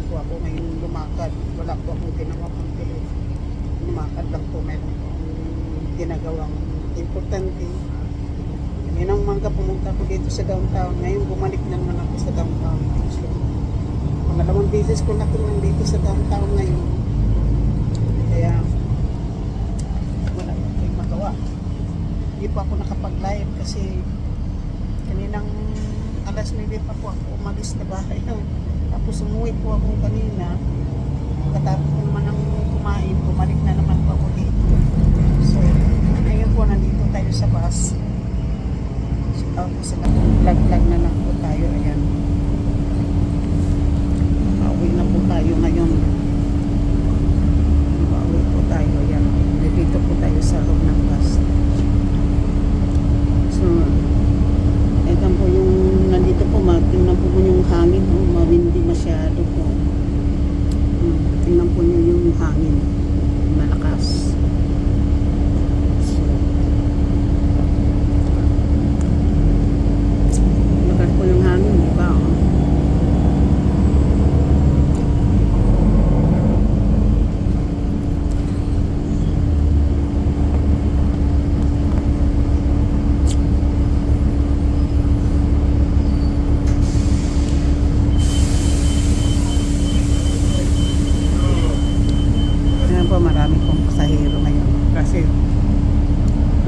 po ako ngayon lumakad. Wala po akong ginawa pang tuloy. Lumakad lang po, meron po akong ginagawang importante. Ngayon ang mangga pumunta ko dito sa downtown. Ngayon bumalik na naman ako sa downtown. So, pangalawang beses ko na ito nandito sa downtown ngayon. Kaya wala pa akong magawa. Hindi pa ako nakapag-live kasi kaninang alas 9 pa po ako umalis na bahay. Tapos umuwi po ako kanina. Katapos ko naman ng kumain, bumalik na naman po ako dito. So, ngayon po nandito tayo sa bus. So, tapos vlog-vlog na lang po tayo. Ayan. Pauwi na po tayo ngayon. Pauwi po tayo. Ayan. Dito po tayo sa loob ng bus. So, ito po yung nandito po, tingnan po yung hangin, mawindi masyado po. Tingnan po nyo yung hangin, malakas. So, malakas po yung hangin, di ba? Marami pong pasahero ngayon kasi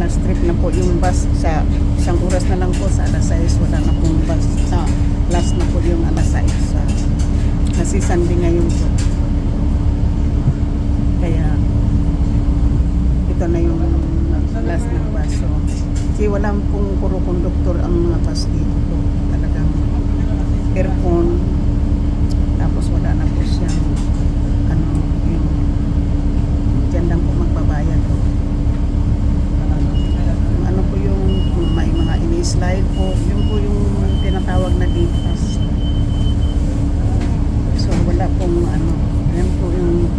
last trip na po yung bus sa isang oras na lang po sa alas 6 wala na pong bus last na po yung alas 6 kasi Sunday ngayon po kaya ito na yung last na bus so kasi walang pong puro konduktor ang mga bus dito po talagang aircon tapos wala na po siyang dyan lang po magbabayad po. Ano po yung may mga ini-slide po, yun po yung tinatawag na gate pass. So wala pong ano, yan po yung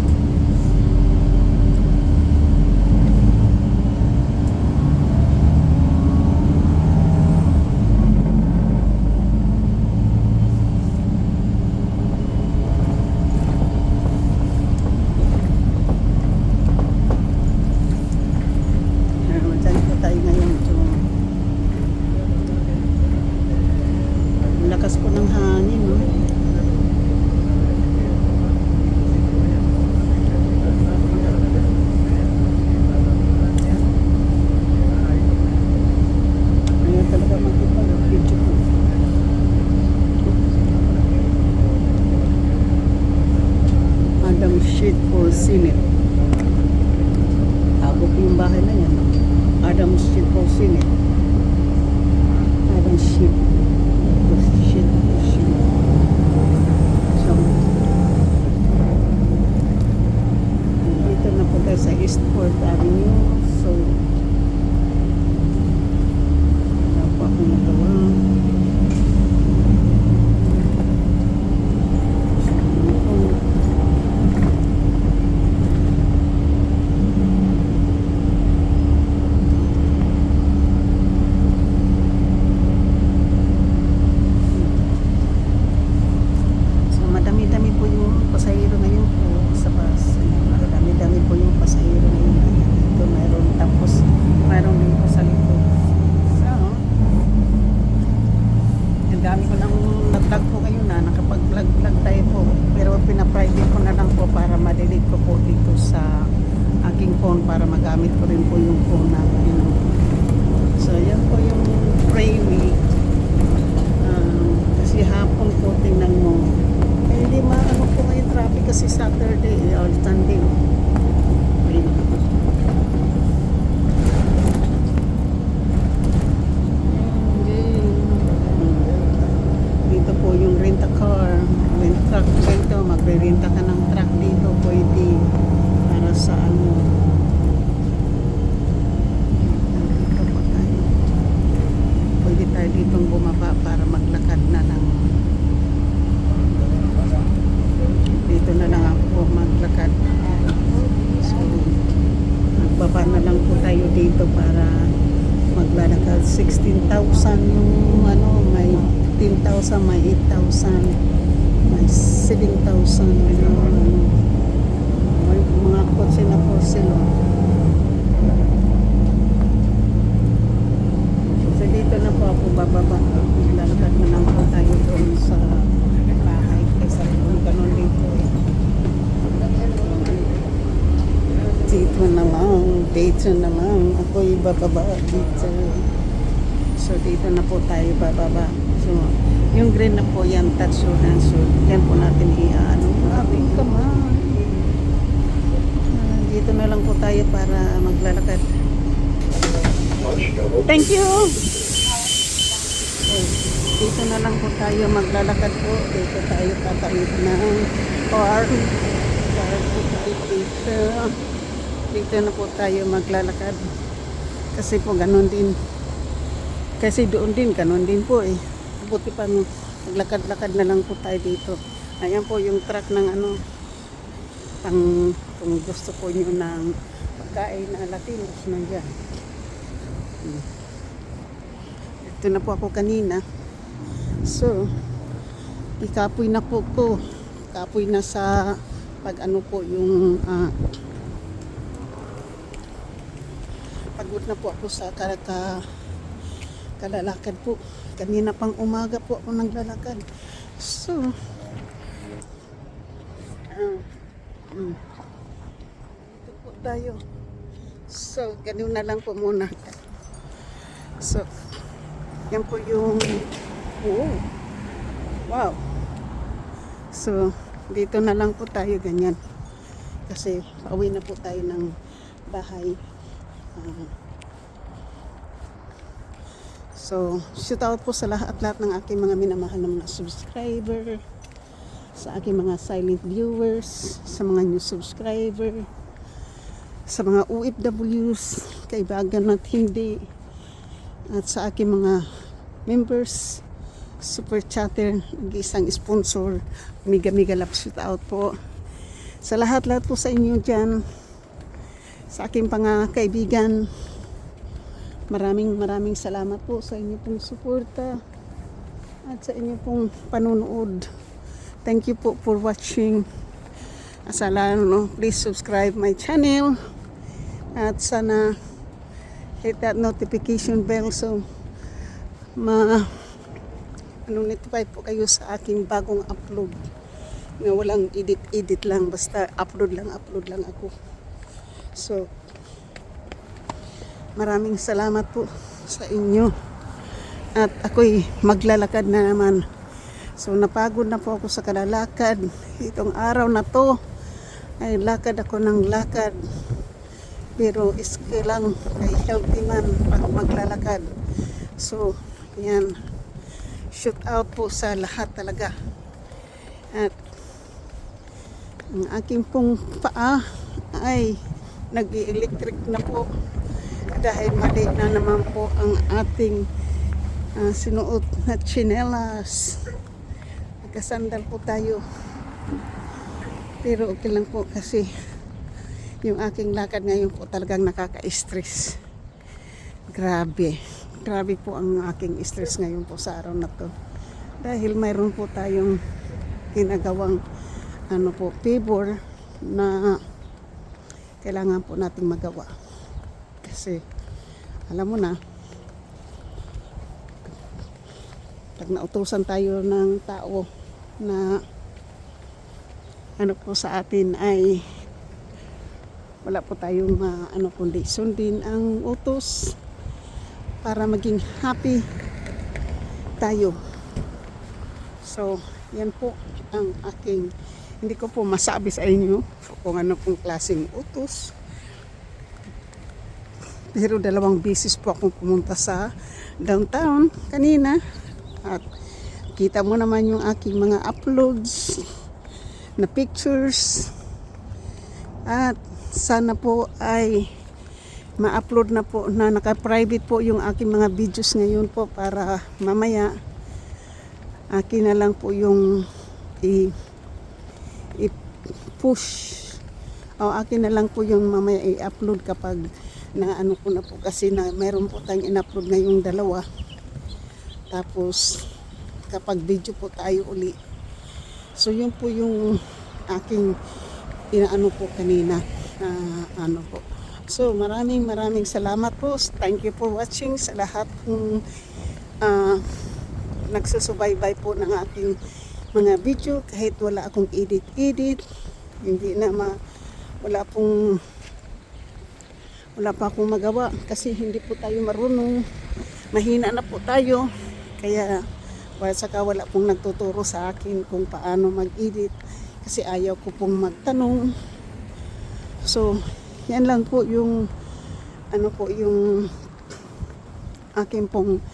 lakas po ng hangin, no? Ayaw talaga makipag-video po. Adam Street for Senate. Abo po yung bahay na yan, no? Adam Street for Senate. Adam Street. Dito na po tayo sa East 4th Avenue. So, wala po akong nagawa. Madami-dami po yung pasahero ngayon po sa bus. Madami-dami po yung pasahero ngayon. Dito mayroon tapos mayroon din po sa likod. So, ang dami ko nang nag-vlog po ngayon na nakapag-vlog tayo po. Pero pina-private ko na lang po para ma-delete ko po dito sa aking phone para magamit ko rin po yung phone natin. So, yan po yung Freeway. Kasi hapon po tingnan mo. Hindi maano po ngayon traffic kasi Saturday or Sunday. Dito po yung rent-a-car, rent-truck dito, magre-renta ka ng truck dito, pwede para sa ano. Pwede tayo ditong bumaba para maglakad na ng dito na lang ako maglakad. So, magbaba na lang po tayo dito para maglalakad. 16,000 yung ano, may 10,000, may 8,000. May 7,000 na ano. May mga kotse na for sale. So dito na po ako bababa. Lalakad na lang po tayo doon sa bahay. Kaysa doon ganun dito eh. Dito na lang. Ako'y bababa dito. So dito na po tayo bababa. So yung green na po yan, Tatsuhan. So yan po natin i-ano. Ating kamay. Dito na lang po tayo para maglalakad. Thank you! So, dito na lang po tayo maglalakad po. Dito tayo tatawid ng car. Car po tayo dito. Dito na po tayo maglalakad. Kasi po ganun din. Kasi doon din, ganun din po eh. Buti pa maglakad-lakad na lang po tayo dito. Ayan po yung truck ng ano. Kung gusto po nyo ng pagkain na Latinos nandiyan. Ito na po ako kanina. So, ikapoy na po ko. Ikapoy na sa pag ano po yung pagod na po ako sa kalalakad po. Kanina pang umaga po ako naglalakad. So, ito po tayo. So, ganun na lang po muna. So, yan po yung wow. So, dito na lang po tayo ganyan. Kasi, pauwi na po tayo ng bahay. So, shout out po sa lahat ng aking mga minamahal na mga subscriber, sa aking mga silent viewers, sa mga new subscriber, sa mga OFWs, kaibagan at hindi, at sa aking mga members, super chatter, isang sponsor, mega love shout out po sa lahat po sa inyo dyan, sa aking mga kaibigan. Maraming salamat po sa inyo pong suporta at sa inyo pong panunood. Thank you po for watching. Please subscribe my channel at sana hit that notification bell so notify po kayo sa aking bagong upload na walang edit lang, basta upload lang ako. So maraming salamat po sa inyo at ako'y maglalakad na naman. So napagod na po ako sa kalalakad. Itong araw na to ay lakad ako ng lakad. Pero iski lang ay healthy man pag maglalakad. So, yan. Shout out po sa lahat talaga. At ang aking pong paa ay nag-electric na po. Dahil mali na naman po ang ating sinuot na tsinelas. Nagkasandal po tayo. Pero okay lang po kasi yung aking lakad ngayon po talagang nakaka-stress. Grabe po ang aking stress ngayon po sa araw na to. Dahil mayroon po tayong ginagawang favor na kailangan po nating magawa. Kasi alam mo na, pag nautusan tayo ng tao na po sa atin ay wala po tayong kundi sundin ang utos para maging happy tayo. So, yan po ang aking, hindi ko po masabi sa inyo kung ano pong klaseng utos. Pero 2 beses po akong pumunta sa downtown kanina at kita mo naman yung aking mga uploads na pictures at sana po ay ma-upload na po na naka-private po yung aking mga videos ngayon po para mamaya akin na lang po yung i-push o akin na lang po yung mamaya i-upload kapag na ko na po kasi na meron po tayong in-upload ngayong 2 tapos kapag video po tayo uli So yun po yung aking inaano po kanina. Ano po. So maraming salamat po. Thank you for watching sa lahat ng nagsusubaybay po ng aking mga video kahit wala akong edit. Hindi na wala pa akong magawa kasi hindi po tayo marunong. Mahina na po tayo. Kaya wala pong nagtuturo sa akin kung paano mag-edit kasi ayaw ko pong magtanong. So yan lang po yung yung akin pong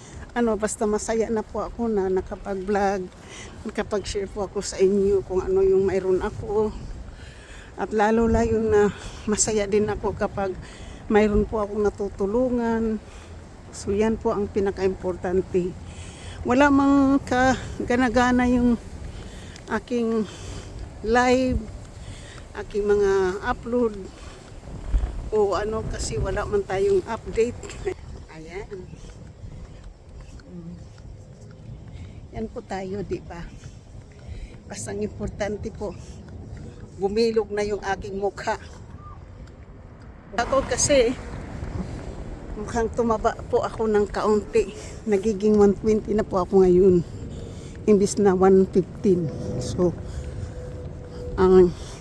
basta masaya na po ako na nakapag-vlog, nakapag-share po ako sa inyo kung ano yung mayroon ako. At lalo yung na masaya din ako kapag mayroon po akong natutulungan. So yan po ang pinaka-importante. Wala mang gana-gana yung aking live, aking mga upload o kasi wala man tayong update. Ayan. Yan po tayo, di ba? Basta ang importante po, bumilog na yung aking mukha. Ako kasi, mukhang tumaba po ako ng kaunti. Nagiging 120 na po ako ngayon. Imbis na 115. So,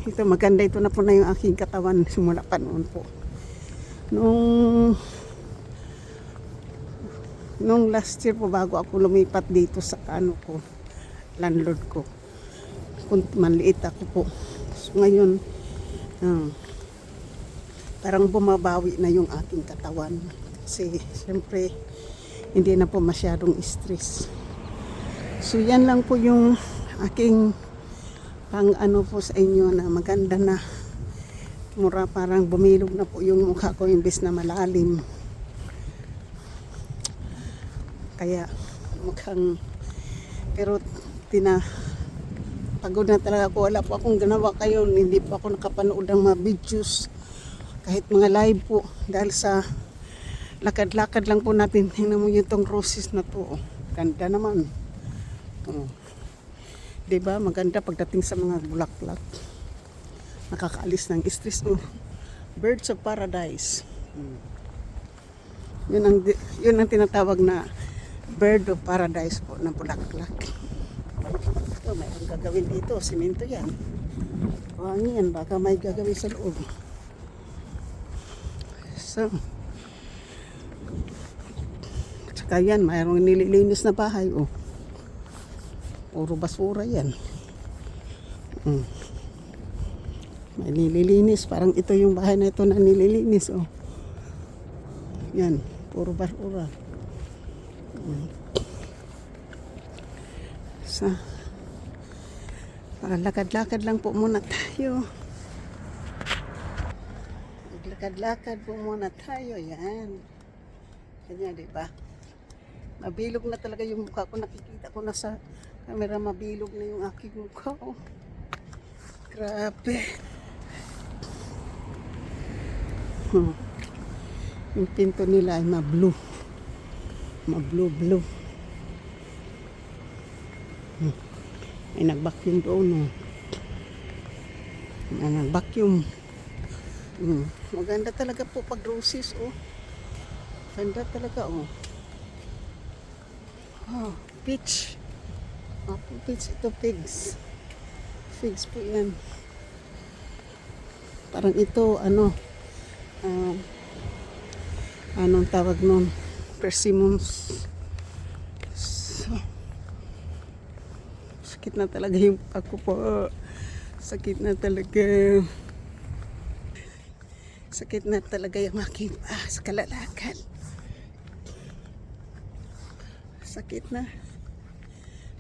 ito maganda ito na po na yung aking katawan simula pa noon po. Nung last year po bago ako lumipat dito sa landlord ko. Kung maliit ako po. So ngayon, parang bumabawi na yung aking katawan. Kasi siyempre, hindi na po masyadong stress. So yan lang po yung aking pang po sa inyo na maganda na. Parang bumilog na po yung mukha ko imbes na malalim. Kaya mukhang pero pagod na talaga ako. Wala po akong ginawa kayo. Hindi po ako nakapanood ng mga videos. Kahit mga live po. Dahil sa lakad-lakad lang po natin. Tingnan mo yung tong roses na to. Ganda naman. Diba? Maganda pagdating sa mga bulaklak. Nakakaalis ng stress. Birds of Paradise. Yun ang tinatawag na bird of paradise po na bulaklak. Ito, mayroong gagawin dito. Simento yan. Hangin, baka may gagawin sa loob. So, saka yan, mayroong nililinis na bahay. Puro basura yan. May nililinis. Parang ito yung bahay na ito na nililinis. Yan, puro basura. So, lakad-lakad lang po muna tayo. Lakad-lakad po muna tayo. Yan. Ganyan, diba? Mabilog na talaga yung mukha ko. Nakikita ko na sa camera, mabilog na yung aking mukha. Grabe. Yung pinto nila ay ma-blue. Ma-blue. Ay nag-vacuum doon. Nag-vacuum. Maganda talaga po pag roses. Ganda talaga. Peach. Peach ito, figs. Figs po yan. Parang ito, anong tawag nun? Persimmons. So, sakit na talaga yung ako po. Sakit na talaga. Sakit na talaga yung aking sa kalalakad. Sakit na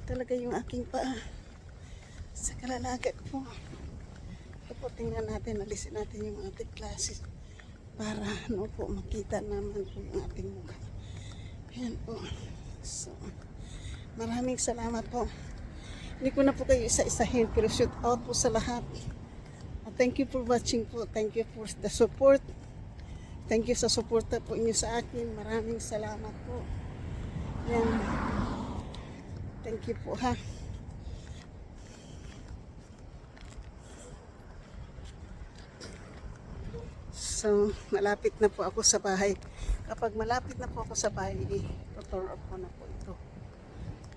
talaga yung aking sa kalalakad po. Ito po, tingnan natin, alisin natin yung ating glasses para po makita naman po yung ating mukha. Ayan po. So, maraming salamat po. Hindi ko na po kayo isa-isahin, pero shout out po sa lahat. Thank you for watching po. Thank you for the support. Thank you sa suporta po inyo sa akin. Maraming salamat po. Yan. Thank you po ha. So, malapit na po ako sa bahay. Kapag malapit na po ako sa bahay, i-tour off ko na po ito.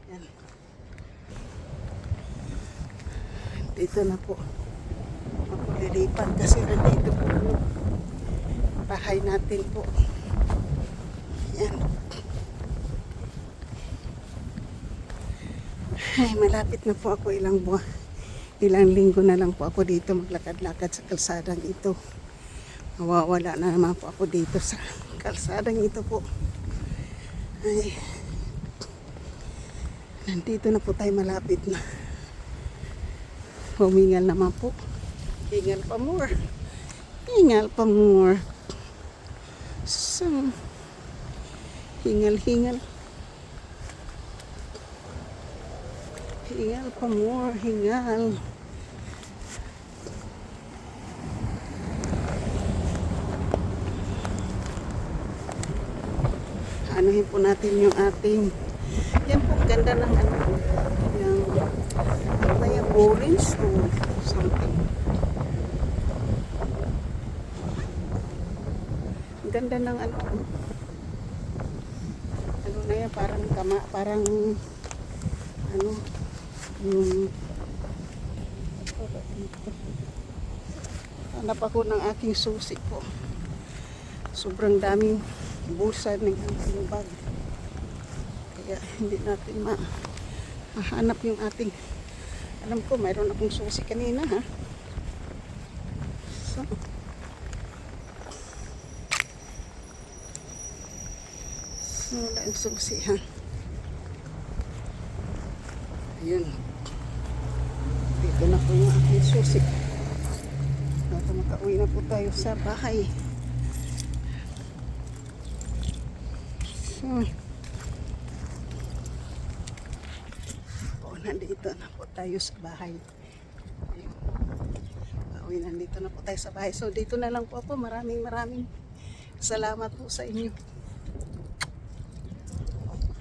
Yan. Dito na po. Ako lilipat kasi nandito po ano, bahay natin po. Yan. Ay, malapit na po ako ilang buwan. Ilang linggo na lang po ako dito maglakad-lakad sa kalsadang ito. Mawawala na naman po ako dito sa kalsadang ito po. Ay, nandito na po tayo malapit na. Humingal naman po. Hingal pa more. Hingal pa more. So, hingal. Hingal pa more. Hingal. Anuhin po natin yung ating, yan po, ganda ng ano, yung may orange or something. Ganda ng ano na yan, parang ano, yung hanap ako ng aking susi po. Sobrang daming bulsa ng ating bag. Kaya hindi natin mahanap yung ating, alam ko mayroon akong susi kanina ha. So wala yung susi ha. Ayun. Dito na po yung aking susi. Baka makauwi na po tayo sa bahay. So, nandito na po tayo sa bahay. Ayun, nandito na po tayo sa bahay. So, dito na lang po ako. Maraming salamat po sa inyo.